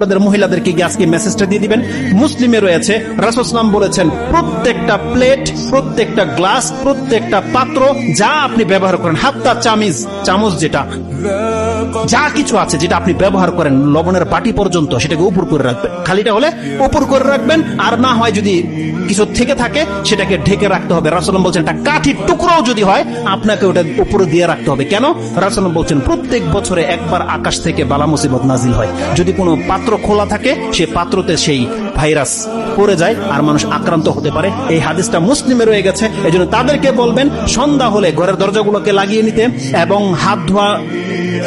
আপনাদের মহিলাদেরকে গিয়ে আজকে মেসেজটা দিয়ে দিবেন। মুসলিমে রয়েছে, রাসূল সাল্লাল্লাহু আলাইহি ওয়াসাল্লাম বলেছেন প্রত্যেকটা প্লেট, প্রত্যেকটা গ্লাস, প্রত্যেকটা পাত্র যা আপনি ব্যবহার করেন, হাত্তা চামচ যেটা যা কিছু আছে যেটা আপনি ব্যবহার করেন, লবণের বাটি পর্যন্ত, সেটাকে উপর করে রাখবেন। খালিটা হলে উপর করে রাখবেন, আর না হয় যদি কিছু থেকে থাকে সেটাকে ঢেকে রাখতে হবে। রাসূল বলছেন একটা কাঠির টুকরোও যদি হয় আপনাকে ওটা উপরে দিয়ে রাখতে হবে। কেন? রাসূল বলছেন প্রত্যেক বছরে একবার আকাশ থেকে বালা মুসিবত নাজিল হয়। যদি কোনো পাত্র খোলা থাকে সেই পাত্রতে সেই ভাইরাস পড়ে যায় আর মানুষ আক্রান্ত হতে পারে। এই হাদিসটা মুসলিমে রয়ে গেছে। এজন্য তাদেরকে বলবেন সন্ধ্যা হলে ঘরের দরজাগুলোকে লাগিয়ে নিতে এবং হাত ধোয়া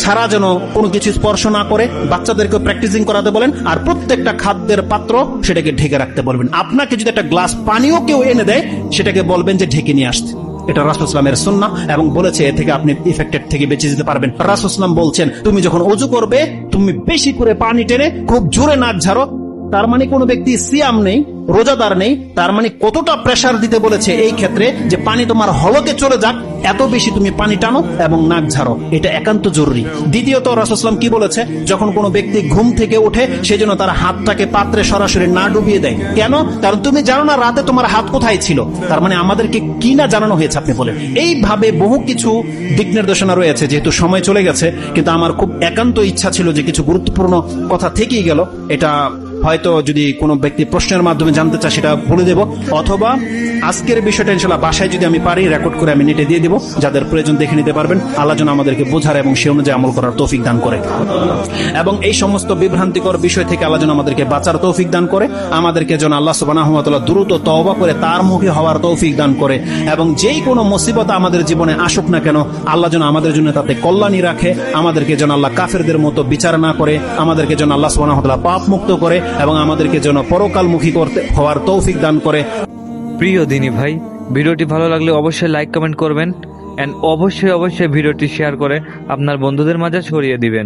ছাড়া যেন কোনো কিছু স্পর্শ না করে। বাচ্চাদেরকে প্র্যাকটিসিং করাতে বলেন, আর প্রত্যেকটা খাদ্যের পাত্র সেটাকে ঢেকে রাখতে বলবেন। আপনাকে যদি একটা গ্লাস পানিও কেউ এনে দেয় সেটাকে বলবেন যে ঢেকে নিয়ে আসতে। এটা রাসূল সাল্লাল্লাহু আলাইহি সুন্নাহ এবং বলেছে এ থেকে আপনি ইফেক্টেড থেকে বেঁচে যেতে পারবেন। রাসূল সাল্লাল্লাহু আলাইহি বলছেন তুমি যখন ওযু করবে তুমি বেশি করে পানি টেনে খুব জোরে নাক ঝাড়ো। তার মানে কোন ব্যক্তি সিয়াম নেই, রোজাদার নেই, তার মানে কতটা প্রেসার দিতে বলেছে এই ক্ষেত্রে যে পানি তোমার হলকে চলে যাক, এত বেশি তুমি পানি টানো এবং নাক ঝাড়ো, এটা একান্ত জরুরি। দ্বিতীয়ত রাসূল সাল্লাল্লাহু আলাইহি ওয়াসাল্লাম কি বলেছে, যখন কোনো ব্যক্তি ঘুম থেকে ওঠে সেজন্য তার হাতটাকে পাত্রে সরাসরি না ডুবিয়ে দেয়। কেন? কারণ তুমি জানো না রাতে তোমার হাত কোথায় ছিল। তার মানে আমাদেরকে কি না জানানো হয়েছে আপনি বলেন। এইভাবে বহু কিছু দিক নির্দেশনা রয়েছে। যেহেতু সময় চলে গেছে, কিন্তু আমার খুব একান্ত ইচ্ছা ছিল যে কিছু গুরুত্বপূর্ণ কথা থেকেই গেল, এটা হয়তো যদি কোনো ব্যক্তি প্রশ্নের মাধ্যমে জানতে চায় সেটা বলে দেব, অথবা আজকের বিষয়টা ইনশাআল্লাহ বাসায় যদি আমি পারি রেকর্ড করে আমি নেটে দিয়ে দেব, যাদের প্রয়োজন দেখে নিতে পারবেন। আল্লাহ যেন আমাদেরকে বোঝার এবং সে অনুযায়ী আমল করার তৌফিক দান করে এবং এই সমস্ত বিভ্রান্তিকর বিষয় থেকে আল্লাহ যেন আমাদেরকে বাঁচার তৌফিক দান করে। আমাদেরকে যেন আল্লাহ সুবহানাহু ওয়া তাআলা দ্রুত তওবা করে তার মুখে হওয়ার তৌফিক দান করে এবং যেই কোনো মুসিবত আমাদের জীবনে আসুক না কেন আল্লাহ যেন আমাদের জন্য তাতে কল্যাণী রাখে। আমাদেরকে যেন আল্লাহ কাফেরদের মতো বিচার না করে, আমাদেরকে যেন আল্লাহ সুবহানাহু ওয়া তাআলা পাপ মুক্ত করে এবং আমাদেরকে যেন পরকালমুখী করতে হওয়ার তৌফিক দান করে। প্রিয় দিনী ভাই, ভিডিওটি ভালো লাগলে অবশ্যই লাইক কমেন্ট করবেন এন্ড অবশ্যই ভিডিওটি শেয়ার করে আপনার বন্ধুদের মাঝে ছড়িয়ে দিবেন।